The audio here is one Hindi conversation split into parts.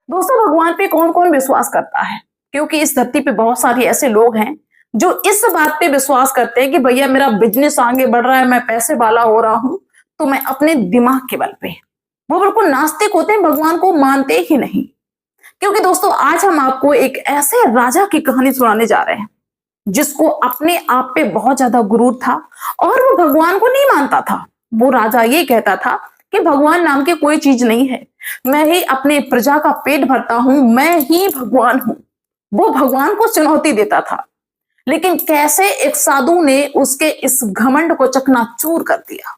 दोस्तों, भगवान पे कौन कौन विश्वास करता है? क्योंकि इस धरती पे बहुत सारे ऐसे लोग हैं जो इस बात पे विश्वास करते हैं कि भैया मेरा बिजनेस आगे बढ़ रहा है, मैं पैसे वाला हो रहा हूं, तो मैं अपने दिमाग के बल पे। वो बिल्कुल नास्तिक होते हैं, भगवान को मानते ही नहीं। क्योंकि दोस्तों, आज हम आपको एक ऐसे राजा की कहानी सुनाने जा रहे हैं जिसको अपने आप पे बहुत ज्यादा गुरूर था और वो भगवान को नहीं मानता था। वो राजा ये कहता था कि भगवान नाम की कोई चीज नहीं है, मैं ही अपने प्रजा का पेट भरता हूं, मैं ही भगवान हूं। वो भगवान को चुनौती देता था। लेकिन कैसे एक साधु ने उसके इस घमंड को चकनाचूर कर दिया।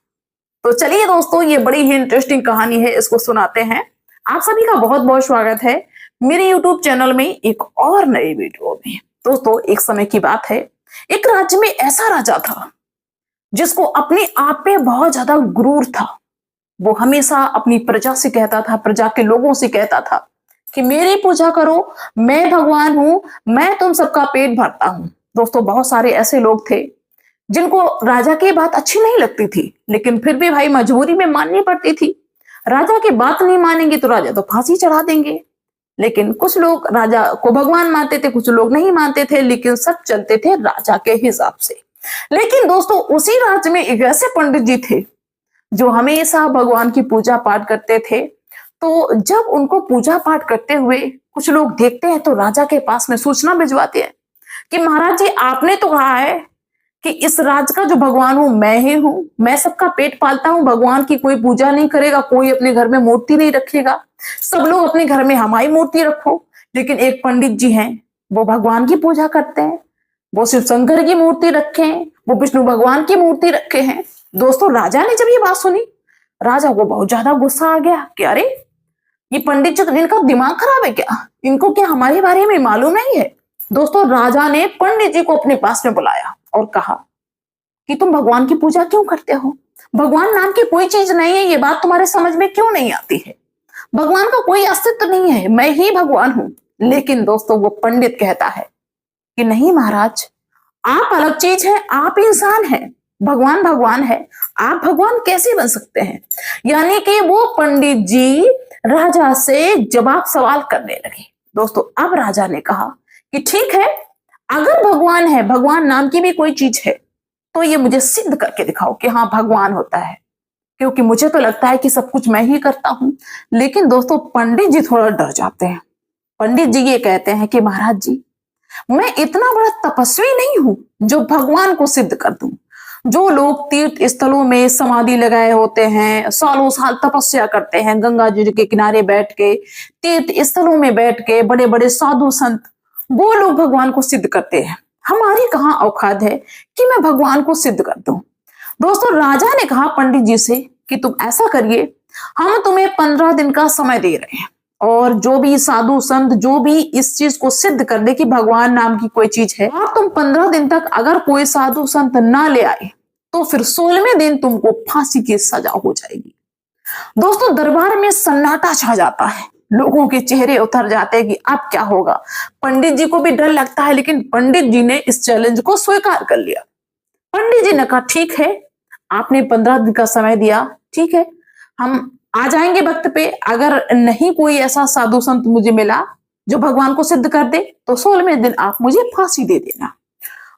तो चलिए दोस्तों, ये बड़ी ही इंटरेस्टिंग कहानी है, इसको सुनाते हैं। आप सभी का बहुत बहुत स्वागत है मेरे YouTube चैनल में एक और नई वीडियो में। दोस्तों, एक समय की बात है, एक राज्य में ऐसा राजा था जिसको अपने आप पे बहुत ज्यादा गुरूर था। वो हमेशा अपनी प्रजा से कहता था, प्रजा के लोगों से कहता था कि मेरी पूजा करो, मैं भगवान हूं, मैं तुम सबका पेट भरता हूं। दोस्तों, बहुत सारे ऐसे लोग थे जिनको राजा की बात अच्छी नहीं लगती थी, लेकिन फिर भी भाई मजबूरी में माननी पड़ती थी। राजा की बात नहीं मानेंगे तो राजा तो फांसी चढ़ा देंगे। लेकिन कुछ लोग राजा को भगवान मानते थे, कुछ लोग नहीं मानते थे, लेकिन सब चलते थे राजा के हिसाब से। लेकिन दोस्तों, उसी राज्य में एक ऐसे पंडित जी थे जो हमेशा भगवान की पूजा पाठ करते थे। तो जब उनको पूजा पाठ करते हुए कुछ लोग देखते हैं तो राजा के पास में सूचना भिजवाते हैं कि महाराज जी, आपने तो कहा है कि इस राज्य का जो भगवान हूं मैं ही हूं, मैं सबका पेट पालता हूं, भगवान की कोई पूजा नहीं करेगा, कोई अपने घर में मूर्ति नहीं रखेगा, सब लोग अपने घर में हमारी मूर्ति रखो। लेकिन एक पंडित जी हैं, वो भगवान की पूजा करते हैं, वो शिव शंकर की मूर्ति रखे हैं, वो विष्णु भगवान की मूर्ति रखे हैं। दोस्तों, राजा ने जब ये बात सुनी, राजा को बहुत ज्यादा गुस्सा आ गया कि अरे, ये पंडित जी, इनका दिमाग खराब है क्या? इनको क्या हमारे बारे में मालूम नहीं है? दोस्तों, राजा ने पंडित जी को अपने पास में बुलाया और कहा कि तुम भगवान की पूजा क्यों करते हो? भगवान नाम की कोई चीज नहीं है, ये बात तुम्हारे समझ में क्यों नहीं आती है? भगवान का कोई अस्तित्व नहीं है, मैं ही भगवान हूं। लेकिन दोस्तों, वो पंडित कहता है कि नहीं महाराज, आप अलग चीज है, आप इंसान हैं, भगवान भगवान है, आप भगवान कैसे बन सकते हैं? यानी कि वो पंडित जी राजा से जवाब सवाल करने लगे। दोस्तों, अब राजा ने कहा कि ठीक है, अगर भगवान है, भगवान नाम की भी कोई चीज है, तो ये मुझे सिद्ध करके दिखाओ कि हाँ भगवान होता है। क्योंकि मुझे तो लगता है कि सब कुछ मैं ही करता हूं। लेकिन दोस्तों, पंडित जी थोड़ा डर जाते हैं। पंडित जी ये कहते हैं कि महाराज जी, मैं इतना बड़ा तपस्वी नहीं हूं जो भगवान को सिद्ध कर दूं। जो लोग तीर्थ स्थलों में समाधि लगाए होते हैं, सालों साल तपस्या करते हैं, गंगा जी के किनारे बैठ के, तीर्थ स्थलों में बैठ के, बड़े बड़े साधु संत, वो लोग भगवान को सिद्ध करते हैं। हमारी कहाँ औकात है कि मैं भगवान को सिद्ध कर दूं। दोस्तों, राजा ने कहा पंडित जी से कि तुम ऐसा करिए, हम तुम्हें 15 दिन का समय दे रहे हैं, और जो भी साधु संत जो भी इस चीज को सिद्ध कर दे कि भगवान नाम की कोई चीज है, और तुम 15 दिन तक अगर कोई साधु संत ना ले आए तो फिर 16वें दिन तुमको फांसी की सजा हो जाएगी। दोस्तों, दरबार में सन्नाटा छा जाता है, लोगों के चेहरे उतर जाते हैं कि अब क्या होगा। पंडित जी को भी डर लगता है, लेकिन पंडित जी ने इस चैलेंज को स्वीकार कर लिया। पंडित जी ने कहा ठीक है, आपने 15 दिन का समय दिया, ठीक है, हम आ जाएंगे वक्त पे। अगर नहीं कोई ऐसा साधु संत मुझे मिला जो भगवान को सिद्ध कर दे, तो 16वें दिन आप मुझे फांसी दे देना।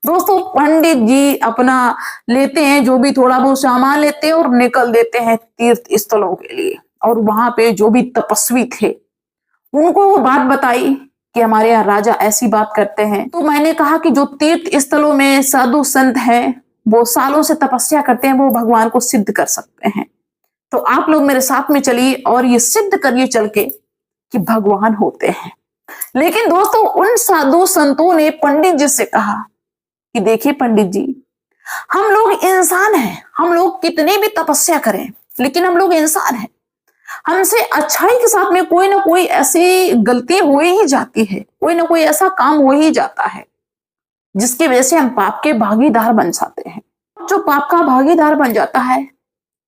दोस्तों, पंडित जी अपना लेते हैं, जो भी थोड़ा बहुत सामान लेते हैं और निकल देते हैं तीर्थ स्थलों के लिए। और वहां पे जो भी तपस्वी थे, उनको वो बात बताई कि हमारे यहाँ राजा ऐसी बात करते हैं। तो मैंने कहा कि जो तीर्थ स्थलों में साधु संत हैं, वो सालों से तपस्या करते हैं, वो भगवान को सिद्ध कर सकते हैं। तो आप लोग मेरे साथ में चलिए और ये सिद्ध करिए चल के कि भगवान होते हैं। लेकिन दोस्तों, उन साधु संतों ने पंडित जी से कहा कि देखिए पंडित जी, हम लोग इंसान हैं, हम लोग कितनी भी तपस्या करें, लेकिन हम लोग इंसान हैं। हमसे अच्छाई के साथ में कोई ना कोई ऐसी गलती हो ही जाती है, कोई ना कोई ऐसा काम हो ही जाता है जिसकी वजह से हम पाप के भागीदार बन जाते हैं। जो पाप का भागीदार बन जाता है,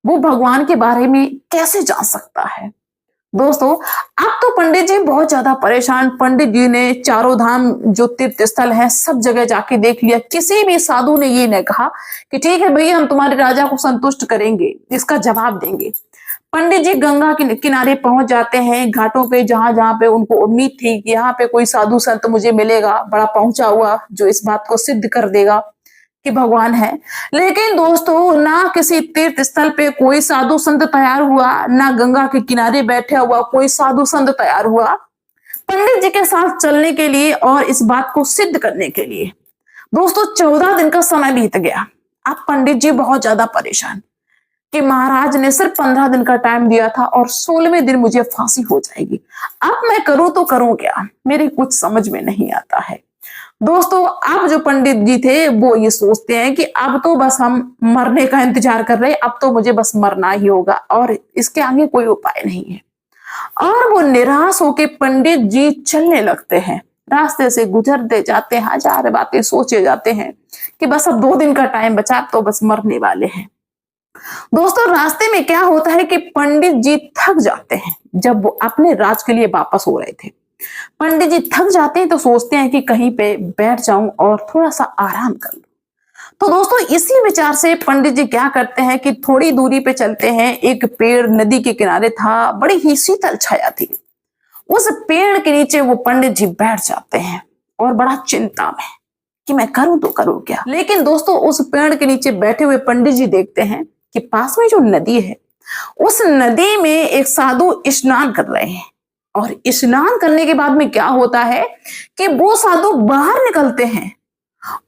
वो भगवान के बारे में कैसे जान सकता है? दोस्तों, अब तो पंडित जी बहुत ज्यादा परेशान। पंडित जी ने चारों धाम जो तीर्थ स्थल है सब जगह जाके देख लिया। किसी भी साधु ने ये नहीं कहा कि ठीक है भैया, हम तुम्हारे राजा को संतुष्ट करेंगे, इसका जवाब देंगे। पंडित जी गंगा के किनारे पहुंच जाते हैं, घाटों पे, जहां जहां पे उनको उम्मीद थी कि यहाँ पे कोई साधु संत मुझे मिलेगा, बड़ा पहुंचा हुआ, जो इस बात को सिद्ध कर देगा कि भगवान है। लेकिन दोस्तों, ना किसी तीर्थ स्थल पे कोई साधु संत तैयार हुआ, ना गंगा के किनारे बैठा हुआ कोई साधु संत तैयार हुआ पंडित जी के साथ चलने के लिए और इस बात को सिद्ध करने के लिए। दोस्तों, 14 दिन का समय बीत गया। अब पंडित जी बहुत ज्यादा परेशान कि महाराज ने सिर्फ 15 दिन का टाइम दिया था और 16वें दिन मुझे फांसी हो जाएगी। अब मैं करूं तो करूं क्या, मेरे कुछ समझ में नहीं आता है। दोस्तों, अब जो पंडित जी थे वो ये सोचते हैं कि अब तो बस हम मरने का इंतजार कर रहे हैं, अब तो मुझे बस मरना ही होगा और इसके आगे कोई उपाय नहीं है। और वो निराश होके पंडित जी चलने लगते हैं, रास्ते से गुजरते जाते हैं, हजार बातें सोचे जाते हैं कि बस अब 2 दिन का टाइम बचा, तो बस मरने वाले हैं। दोस्तों, रास्ते में क्या होता है कि पंडित जी थक जाते हैं। जब वो अपने राज के लिए वापस हो रहे थे, पंडित जी थक जाते हैं तो सोचते हैं कि कहीं पे बैठ जाऊं और थोड़ा सा आराम कर लूं। तो दोस्तों, इसी विचार से पंडित जी क्या करते हैं कि थोड़ी दूरी पे चलते हैं। एक पेड़ नदी के किनारे था, बड़ी ही शीतल छाया थी। उस पेड़ के नीचे वो पंडित जी बैठ जाते हैं और बड़ा चिंता में कि मैं करूं तो करूं क्या। लेकिन दोस्तों, उस पेड़ के नीचे बैठे हुए पंडित जी देखते हैं कि पास में जो नदी है, उस नदी में एक साधु स्नान कर रहे हैं। और स्नान करने के बाद में क्या होता है कि वो साधु बाहर निकलते हैं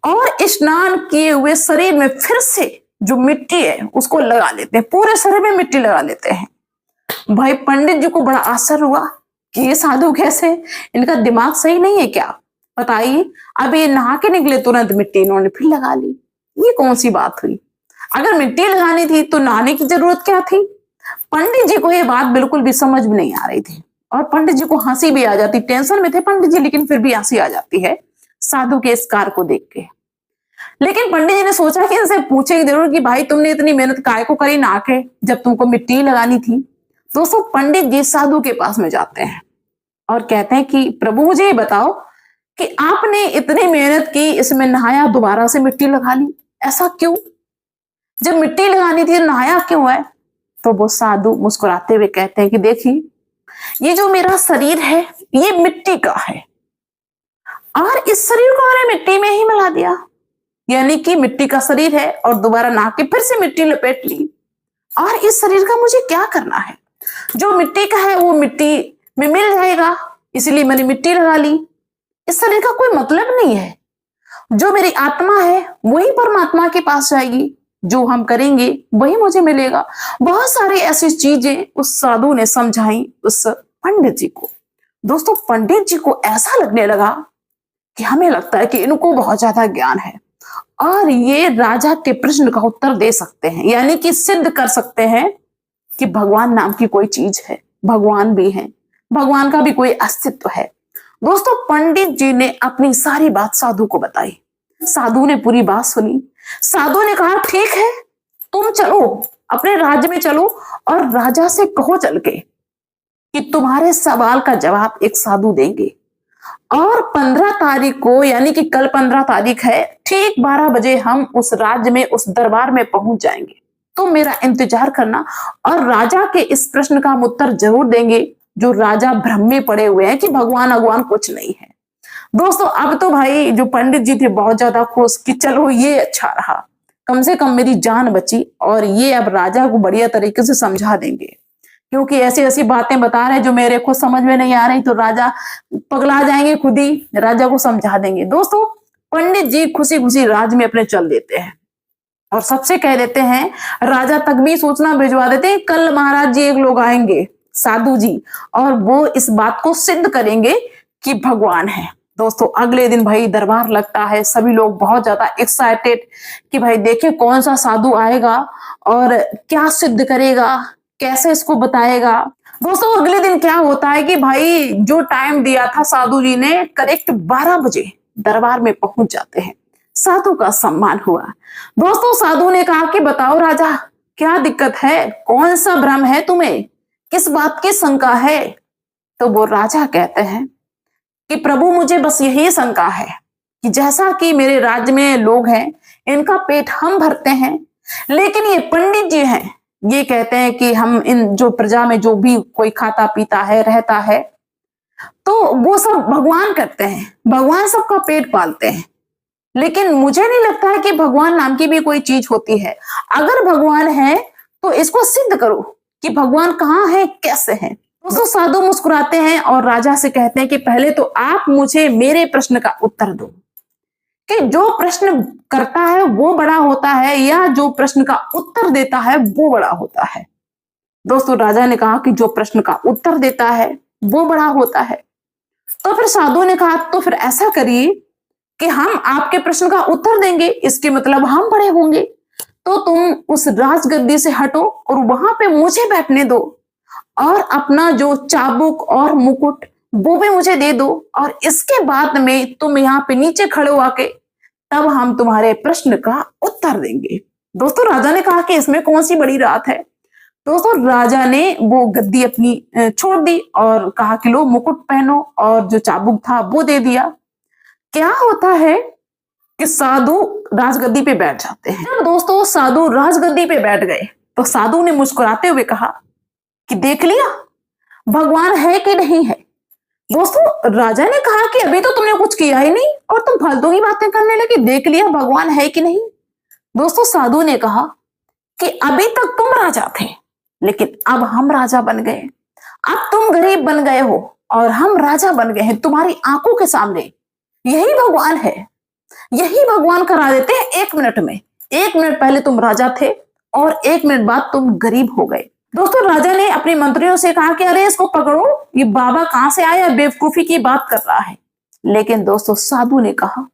और स्नान किए हुए शरीर में फिर से जो मिट्टी है उसको लगा लेते हैं, पूरे शरीर में मिट्टी लगा लेते हैं। भाई, पंडित जी को बड़ा आश्चर्य हुआ कि ये साधु कैसे, इनका दिमाग सही नहीं है क्या? बताइए, अब ये नहा के निकले, तुरंत मिट्टी इन्होंने फिर लगा ली। ये कौन सी बात हुई? अगर मिट्टी लगानी थी तो नहाने की जरूरत क्या थी? पंडित जी को ये बात बिल्कुल भी समझ में नहीं आ रही थी और पंडित जी को हंसी भी आ जाती। टेंशन में थे पंडित जी, लेकिन फिर भी हंसी आ जाती है साधु के इस कार्य को देख के। लेकिन पंडित जी ने सोचा कि इनसे पूछेगी जरूर कि भाई, तुमने इतनी मेहनत काय को करी नहा के, जब तुमको मिट्टी लगानी थी। दोस्तों, पंडित जी साधु के पास में जाते हैं और कहते हैं कि प्रभु, मुझे ये बताओ कि आपने इतनी मेहनत की, इसमें नहाया, दोबारा से मिट्टी लगा ली, ऐसा क्यों? जब मिट्टी लगानी थी नहाया क्यों है? तो वो साधु मुस्कुराते हुए कहते हैं कि देखिए, ये जो मेरा शरीर है ये मिट्टी का है और इस शरीर को मैंने मिट्टी में ही मिला दिया। यानी कि मिट्टी का शरीर है और दोबारा नहा के फिर से मिट्टी लपेट ली। और इस शरीर का मुझे क्या करना है? जो मिट्टी का है वो मिट्टी में मिल जाएगा, इसलिए मैंने मिट्टी लगा ली। इस शरीर का कोई मतलब नहीं है। जो मेरी आत्मा है वही परमात्मा के पास जाएगी, जो हम करेंगे वही मुझे मिलेगा। बहुत सारी ऐसी चीजें उस साधु ने समझाई उस पंडित जी को। दोस्तों, पंडित जी को ऐसा लगने लगा कि हमें लगता है कि इनको बहुत ज्यादा ज्ञान है और ये राजा के प्रश्न का उत्तर दे सकते हैं, यानी कि सिद्ध कर सकते हैं कि भगवान नाम की कोई चीज है, भगवान भी है, भगवान का भी कोई अस्तित्व है। दोस्तों, पंडित जी ने अपनी सारी बात साधु को बताई। साधु ने पूरी बात सुनी। साधु ने कहा, ठीक है, तुम चलो, अपने राज्य में चलो और राजा से कहो चल के कि तुम्हारे सवाल का जवाब एक साधु देंगे। और 15 तारीख को, यानी कि कल 15 तारीख है, ठीक 12 बजे हम उस राज्य में, उस दरबार में पहुंच जाएंगे। तो मेरा इंतजार करना और राजा के इस प्रश्न का हम उत्तर जरूर देंगे। जो राजा भ्रम में पड़े हुए हैं कि भगवान अगवान कुछ नहीं है। दोस्तों, अब तो भाई जो पंडित जी थे बहुत ज्यादा खुश कि चलो ये अच्छा रहा, कम से कम मेरी जान बची और ये अब राजा को बढ़िया तरीके से समझा देंगे, क्योंकि ऐसी ऐसी बातें बता रहे जो मेरे को समझ में नहीं आ रही, तो राजा पगला जाएंगे, खुद ही राजा को समझा देंगे। दोस्तों, पंडित जी खुशी खुशी राज में अपने चल देते हैं और सबसे कह देते हैं, राजा तक भी सूचना भिजवा देते हैं, कल महाराज जी एक लोग आएंगे, साधु जी, और वो इस बात को सिद्ध करेंगे कि भगवान है। दोस्तों, अगले दिन भाई दरबार लगता है, सभी लोग बहुत ज्यादा एक्साइटेड कि भाई देखिए कौन सा साधु आएगा और क्या सिद्ध करेगा, कैसे इसको बताएगा। दोस्तों, अगले दिन क्या होता है कि भाई जो टाइम दिया था साधु जी ने, करेक्ट 12 बजे दरबार में पहुंच जाते हैं। साधु का सम्मान हुआ। दोस्तों, साधु ने कहा कि बताओ राजा, क्या दिक्कत है, कौन सा भ्रम है तुम्हें, किस बात की शंका है? तो वो राजा कहते हैं कि प्रभु, मुझे बस यही शंका है कि जैसा कि मेरे राज्य में लोग हैं, इनका पेट हम भरते हैं, लेकिन ये पंडित जी हैं, ये कहते हैं कि हम इन जो प्रजा में जो भी कोई खाता पीता है रहता है तो वो सब भगवान करते हैं, भगवान सबका पेट पालते हैं। लेकिन मुझे नहीं लगता है कि भगवान नाम की भी कोई चीज होती है। अगर भगवान है तो इसको सिद्ध करो कि भगवान कहाँ है, कैसे है। दोस्तों साधु मुस्कुराते हैं और राजा से कहते हैं कि पहले तो आप मुझे मेरे प्रश्न का उत्तर दो कि जो प्रश्न करता है वो बड़ा होता है या जो प्रश्न का उत्तर देता है वो बड़ा होता है। दोस्तों राजा ने कहा कि जो प्रश्न का उत्तर देता है वो बड़ा होता है। तो फिर साधु ने कहा तो फिर ऐसा करिए कि हम आपके प्रश्न का उत्तर देंगे, इसके मतलब हम बड़े होंगे। तो तुम उस राजगद्दी से हटो और वहां पे मुझे बैठने दो और अपना जो चाबुक और मुकुट वो भी मुझे दे दो, और इसके बाद में तुम यहाँ पे नीचे खड़े हो आके तब हम तुम्हारे प्रश्न का उत्तर देंगे। दोस्तों राजा ने कहा कि इसमें कौन सी बड़ी बात है। दोस्तों राजा ने वो गद्दी अपनी छोड़ दी और कहा कि लो मुकुट पहनो, और जो चाबुक था वो दे दिया। क्या होता है कि साधु राजगद्दी पे बैठ जाते हैं। जब दोस्तों साधु राजगद्दी पे बैठ गए तो साधु ने मुस्कुराते हुए कहा कि देख लिया भगवान है कि नहीं है। दोस्तों राजा ने कहा कि अभी तो तुमने कुछ किया ही नहीं और तुम फालतू की बातें करने लगे, देख लिया भगवान है कि नहीं। दोस्तों साधु ने कहा कि अभी तक तुम राजा थे लेकिन अब हम राजा बन गए। अब तुम गरीब बन गए हो और हम राजा बन गए हैं तुम्हारी आंखों के सामने। यही भगवान है, यही भगवान करा देते हैं 1 मिनट में। 1 मिनट पहले तुम राजा थे और 1 मिनट बाद तुम गरीब हो गए। दोस्तों राजा ने अपने मंत्रियों से कहा कि अरे इसको पकड़ो, ये बाबा कहां से आया, बेवकूफी की बात कर रहा है। लेकिन दोस्तों साधु ने कहा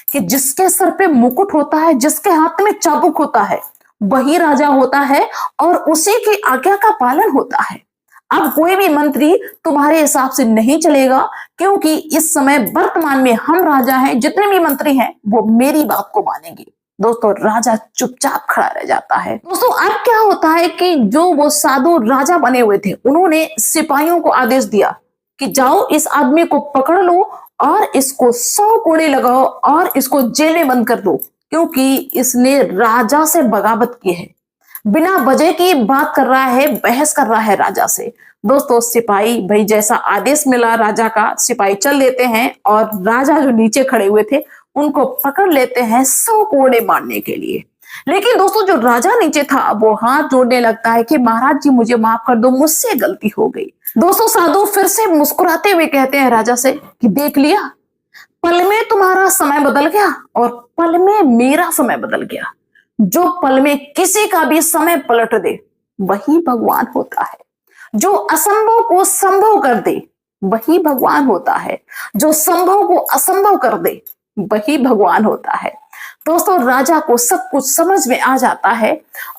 कि जिसके सर पे मुकुट होता है, जिसके हाथ में चाबुक होता है, वही राजा होता है और उसी की आज्ञा का पालन होता है। अब कोई भी मंत्री तुम्हारे हिसाब से नहीं चलेगा, क्योंकि इस समय वर्तमान में हम राजा हैं, जितने भी मंत्री हैं वो मेरी बात को मानेंगे। दोस्तों राजा चुपचाप खड़ा रह जाता है। दोस्तों अब क्या होता है कि जो वो साधु राजा बने हुए थे उन्होंने सिपाहियों को आदेश दिया कि जाओ इस आदमी को पकड़ लो और इसको 100 कोड़े लगाओ और इसको जेल में बंद कर दो, क्योंकि इसने राजा से बगावत की है, बिना वजह की बात कर रहा है, बहस कर रहा है राजा से। दोस्तों सिपाही भाई जैसा आदेश मिला राजा का, सिपाही चल देते हैं और राजा जो नीचे खड़े हुए थे उनको पकड़ लेते हैं 100 कोड़े मारने के लिए। लेकिन दोस्तों जो राजा नीचे था वो हाथ जोड़ने लगता है कि महाराज जी मुझे माफ कर दो, मुझसे गलती हो गई। दोस्तों साधु फिर से मुस्कुराते हुए कहते हैं राजा से कि देख लिया, पल में तुम्हारा समय बदल गया और पल में मेरा समय बदल गया। जो पल में किसी का भी समय पलट दे वही भगवान होता है। जो असंभव को संभव कर दे वही भगवान होता है। जो संभव को असंभव कर दे वही भगवान होता है। दोस्तों राजा को सब कुछ समझ में आ जाता है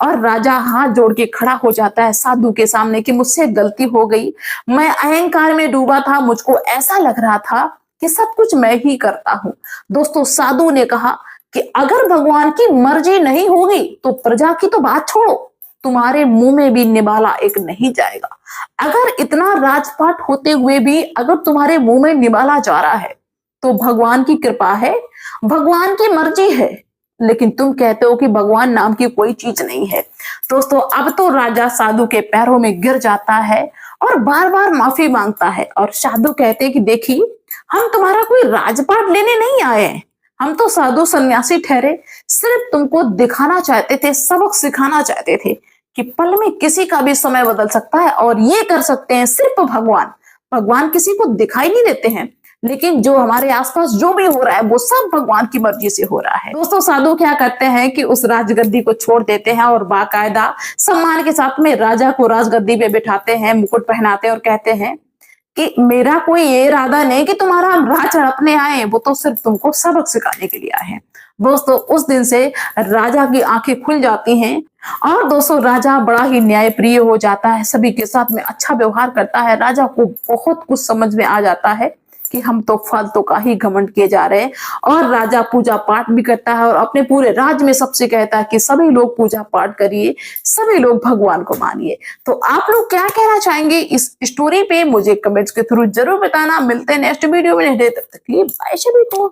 और राजा हाथ जोड़ के खड़ा हो जाता है साधु के सामने कि मुझसे गलती हो गई, मैं अहंकार में डूबा था, मुझको ऐसा लग रहा था कि सब कुछ मैं ही करता हूं। दोस्तों साधु ने कहा कि अगर भगवान की मर्जी नहीं होगी तो प्रजा की तो बात छोड़ो, तुम्हारे मुंह में भी निवाला एक नहीं जाएगा। अगर इतना राजपाट होते हुए भी अगर तुम्हारे मुंह में निवाला जा रहा है तो भगवान की कृपा है, भगवान की मर्जी है। लेकिन तुम कहते हो कि भगवान नाम की कोई चीज नहीं है। दोस्तों अब तो राजा साधु के पैरों में गिर जाता है और बार बार माफी मांगता है। और साधु कहते हैं कि देखिए हम तुम्हारा कोई राजपाट लेने नहीं आए हैं, हम तो साधु सन्यासी ठहरे, सिर्फ तुमको दिखाना चाहते थे, सबक सिखाना चाहते थे कि पल में किसी का भी समय बदल सकता है और ये कर सकते हैं सिर्फ भगवान। भगवान किसी को दिखाई नहीं देते हैं, लेकिन जो हमारे आसपास जो भी हो रहा है वो सब भगवान की मर्जी से हो रहा है। दोस्तों साधु क्या करते हैं कि उस राजगद्दी को छोड़ देते हैं और बाकायदा सम्मान के साथ में राजा को राजगद्दी पे बिठाते हैं, मुकुट पहनाते हैं और कहते हैं कि मेरा कोई ये इरादा नहीं कि तुम्हारा राज हड़पने आए, वो तो सिर्फ तुमको सबक सिखाने के लिए आए हैं। दोस्तों उस दिन से राजा की आंखें खुल जाती हैं और दोस्तों राजा बड़ा ही न्यायप्रिय हो जाता है, सभी के साथ में अच्छा व्यवहार करता है। राजा को बहुत कुछ समझ में आ जाता है कि हम तो फालतू का ही घमंड किए जा रहे हैं। और राजा पूजा पाठ भी करता है और अपने पूरे राज्य में सबसे कहता है कि सभी लोग पूजा पाठ करिए, सभी लोग भगवान को मानिए। तो आप लोग क्या कहना चाहेंगे इस स्टोरी पे मुझे कमेंट्स के थ्रू जरूर बताना। मिलते हैं नेक्स्ट वीडियो में, तब तक के लिए बाय सभी को।